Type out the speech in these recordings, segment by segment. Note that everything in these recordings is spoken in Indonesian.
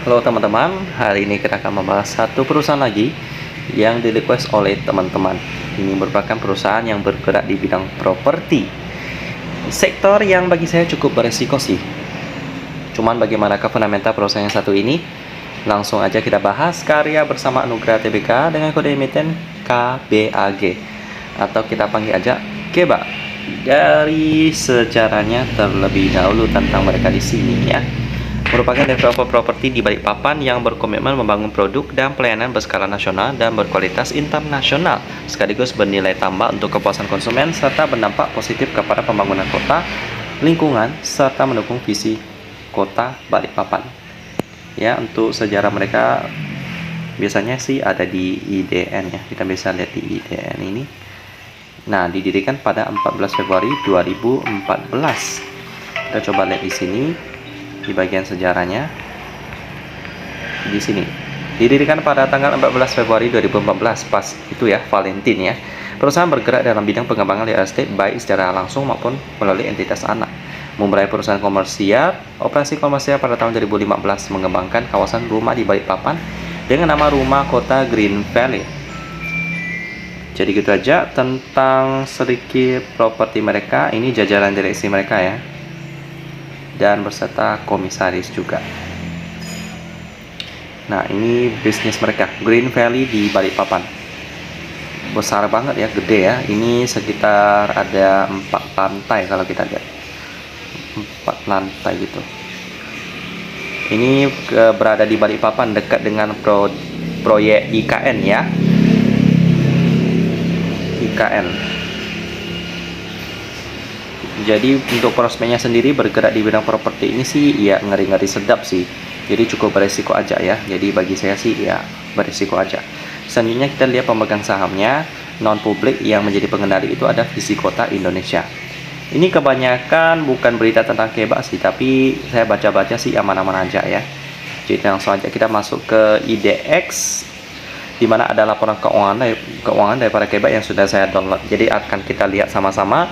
Halo teman-teman, hari ini kita akan membahas satu perusahaan lagi yang di-request oleh teman-teman. Ini merupakan perusahaan yang bergerak di bidang properti. Sektor yang bagi saya cukup beresiko sih. Cuman bagaimanakah fundamental perusahaan yang satu ini? Langsung aja kita bahas karya bersama Anugerah Tbk dengan kode emiten KBAG atau kita panggil aja Keba. Dari sejarahnya terlebih dahulu tentang mereka di sini ya. Merupakan developer properti di Balikpapan yang berkomitmen membangun produk dan pelayanan berskala nasional dan berkualitas internasional, sekaligus bernilai tambah untuk kepuasan konsumen serta berdampak positif kepada pembangunan kota, lingkungan, serta mendukung visi kota Balikpapan. Ya, untuk sejarah mereka biasanya sih ada di IDN ya. Kita bisa lihat di IDN ini. Nah, didirikan pada 14 Februari 2014. Kita coba lihat di sini. Di bagian sejarahnya di sini didirikan pada tanggal 14 Februari 2014 pas itu ya Valentine ya. Perusahaan bergerak dalam bidang pengembangan real estate baik secara langsung maupun melalui entitas anak. Memulai perusahaan komersial operasi komersial pada tahun 2015 mengembangkan kawasan rumah di Balikpapan dengan nama Rumah Kota Green Valley. Jadi gitu aja tentang sedikit properti mereka. Ini jajaran direksi mereka ya, dan berserta komisaris juga. Nah, ini bisnis mereka Green Valley di Balikpapan. Besar banget ya, gede ya. Ini sekitar ada 4 lantai kalau kita lihat. 4 lantai gitu. Ini berada di Balikpapan dekat dengan proyek IKN ya. IKN. Jadi untuk prospeknya sendiri bergerak di bidang properti ini sih ya ngeri-ngeri sedap sih. Jadi cukup beresiko aja ya. Jadi bagi saya sih ya beresiko aja. Selanjutnya kita lihat pemegang sahamnya non publik yang menjadi pengendali itu ada Visi Kota Indonesia. Ini kebanyakan bukan berita tentang Keba sih, tapi saya baca-baca sih aman-aman aja ya. Jadi langsung aja kita masuk ke IDX, di mana ada laporan keuangan daripada Keba yang sudah saya download. Jadi akan kita lihat sama-sama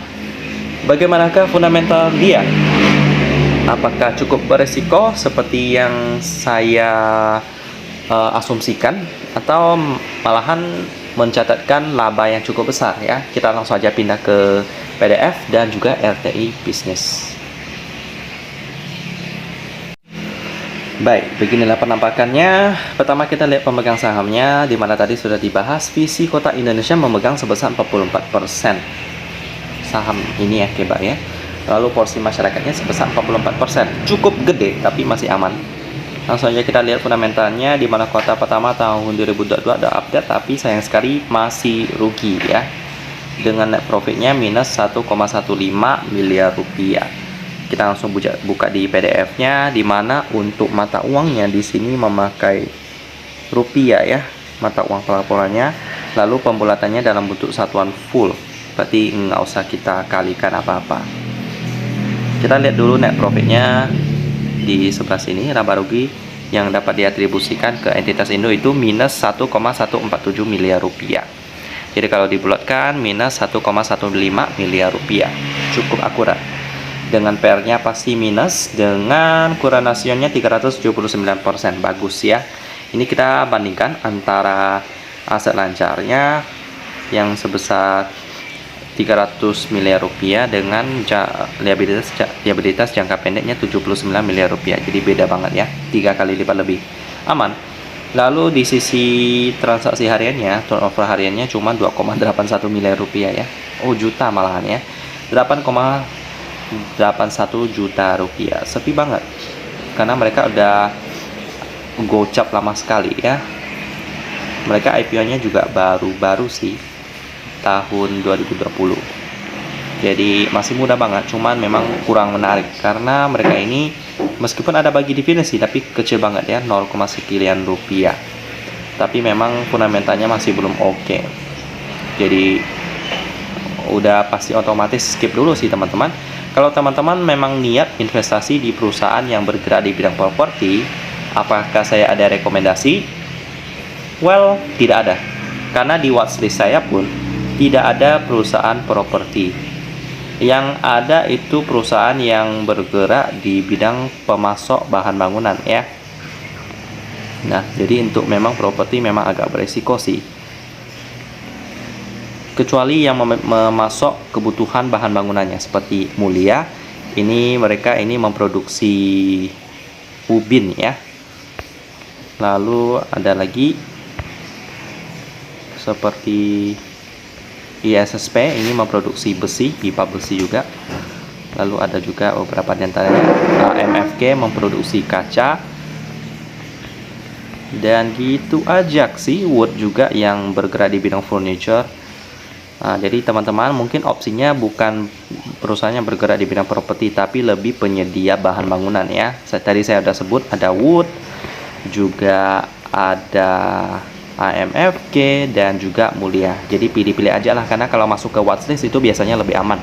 bagaimanakah fundamental dia. Apakah cukup beresiko seperti yang saya asumsikan atau malahan mencatatkan laba yang cukup besar ya. Kita langsung aja pindah ke PDF dan juga RTI bisnis. Baik, beginilah penampakannya. Pertama kita lihat pemegang sahamnya, di mana tadi sudah dibahas Visi Kota Indonesia memegang sebesar 44% saham ini ya Keba ya. Lalu porsi masyarakatnya sebesar 44%. Cukup gede tapi masih aman. Langsung aja kita lihat fundamentalnya, di mana kuartal pertama tahun 2022 ada update tapi sayang sekali masih rugi ya. Dengan net profitnya minus 1,15 miliar rupiah. Kita langsung buka di PDF-nya, di mana untuk mata uangnya di sini memakai rupiah ya, mata uang pelaporannya. Lalu pembulatannya dalam bentuk satuan full. Berarti nggak usah kita kalikan apa-apa. Kita lihat dulu net profitnya di sebelah sini. Laba rugi yang dapat diatribusikan ke entitas Indo itu minus 1,147 miliar rupiah. Jadi kalau dibulatkan minus 1,15 miliar rupiah. Cukup akurat. Dengan PR-nya pasti minus, dengan kurang rasionya 379%. Bagus ya. Ini kita bandingkan antara aset lancarnya yang sebesar 300 miliar rupiah dengan liabilitas jangka pendeknya 79 miliar rupiah. Jadi beda banget ya, 3 kali lipat lebih. Aman. Lalu di sisi transaksi hariannya, turnover hariannya cuma 2,81 miliar rupiah ya. Oh, juta malahan ya. 8,81 juta rupiah. Sepi banget. Karena mereka udah gocap lama sekali ya. Mereka IPO-nya juga baru-baru sih, tahun 2020. Jadi masih muda banget, cuman memang kurang menarik karena mereka ini meskipun ada bagi dividen sih, tapi kecil banget ya, 0, sekian rupiah. Tapi memang fundamentalnya masih belum oke. Jadi udah pasti otomatis skip dulu sih teman-teman. Kalau teman-teman memang niat investasi di perusahaan yang bergerak di bidang properti, apakah saya ada rekomendasi? Well, tidak ada. Karena di watchlist saya pun tidak ada perusahaan properti. Yang ada itu perusahaan yang bergerak di bidang pemasok bahan bangunan ya. Nah, jadi untuk memang properti memang agak beresiko sih. Kecuali yang memasok kebutuhan bahan bangunannya seperti Mulia, ini mereka ini memproduksi ubin ya. Lalu ada lagi seperti ISSP, ini memproduksi besi, pipa besi juga. Lalu ada juga beberapa diantaranya MFK memproduksi kaca. Dan gitu aja sih, Wood juga yang bergerak di bidang furniture. Nah, jadi teman-teman mungkin opsinya bukan perusahaan yang bergerak di bidang properti, tapi lebih penyedia bahan bangunan ya. Tadi saya sudah sebut ada Wood, juga ada AMFK dan juga Mulia. Jadi pilih-pilih aja lah, karena kalau masuk ke watchlist itu biasanya lebih aman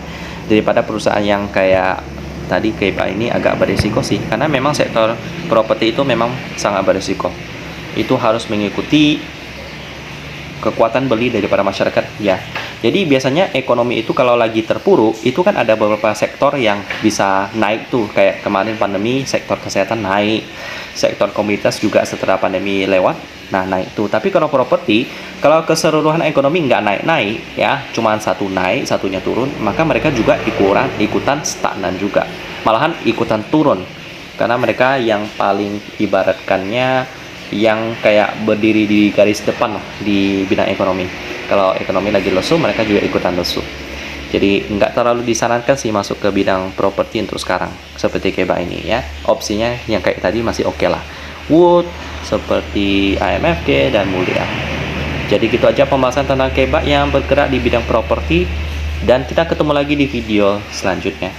daripada perusahaan yang kayak tadi Keba ini agak berisiko sih, karena memang sektor properti itu memang sangat berisiko. Itu harus mengikuti kekuatan beli daripada masyarakat ya. Jadi biasanya ekonomi itu kalau lagi terpuruk itu kan ada beberapa sektor yang bisa naik tuh, kayak kemarin pandemi sektor kesehatan naik, sektor komoditas juga setelah pandemi lewat, nah naik tuh. Tapi kalau properti, kalau keseluruhan ekonomi nggak naik-naik ya, cuman satu naik satunya turun, maka mereka juga ikutan stagnan juga, malahan ikutan turun, karena mereka yang paling ibaratkannya yang kayak berdiri di garis depan lah di bidang ekonomi. Kalau ekonomi lagi lesu, mereka juga ikutan lesu. Jadi nggak terlalu disarankan sih masuk ke bidang properti untuk sekarang seperti Keba ini ya. Opsinya yang kayak tadi masih oke lah, Wood, seperti AMFK dan Mulia. Jadi gitu aja pembahasan tentang Keba yang bergerak di bidang properti, dan kita ketemu lagi di video selanjutnya.